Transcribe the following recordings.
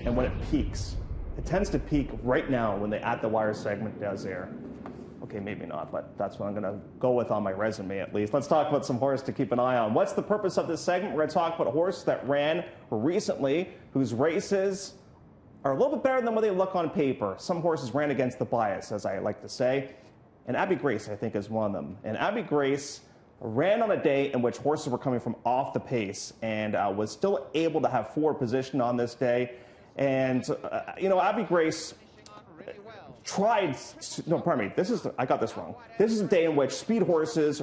and when it peaks. It tends to peak right now when the At the Wire segment does air. Okay, maybe not, but that's what I'm going to go with on my resume at least. Let's talk about some horse to keep an eye on. What's the purpose of this segment? We're going to talk about a horse that ran recently, whose races are a little bit better than what they look on paper. Some horses ran against the bias, as I like to say. And Abby Grace, I think, is one of them. And Abby Grace ran on a day in which horses were coming from off the pace and was still able to have forward position on this day. And, Abby Grace tried, no, pardon me, I got this wrong. This is a day in which speed horses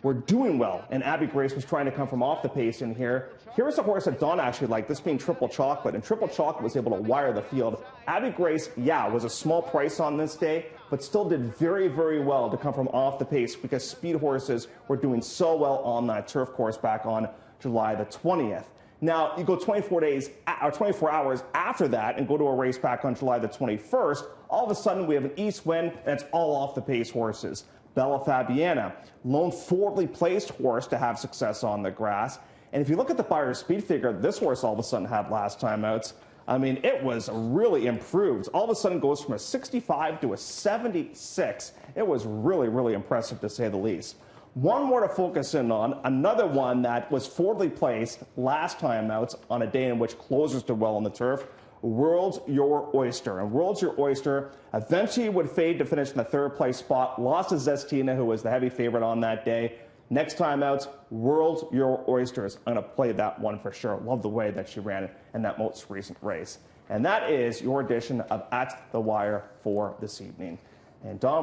were doing well, and Abby Grace was trying to come from off the pace in here. Here's a horse that Don actually liked, this being Triple Chocolate, and Triple Chocolate was able to wire the field. Abby Grace, was a small price on this day, but still did very, very well to come from off the pace because speed horses were doing so well on that turf course back on July the 20th. Now, you go 24 hours after that and go to a race back on July the 21st, all of a sudden we have an east wind, and it's all off the pace horses. Bella Fabiana, lone forwardly placed horse to have success on the grass. And if you look at the Beyer speed figure this horse all of a sudden had last time outs, I mean, it was really improved. All of a sudden goes from a 65 to a 76. It was really, really impressive to say the least. One more to focus in on, another one that was forwardly placed last time out on a day in which closers did well on the turf, World's Your Oyster. And World's Your Oyster eventually would fade to finish in the third place spot, lost to Zestina, who was the heavy favorite on that day. Next time out, World's Your Oysters. I'm going to play that one for sure. Love the way that she ran in that most recent race. And that is your edition of At the Wire for this evening. And Don,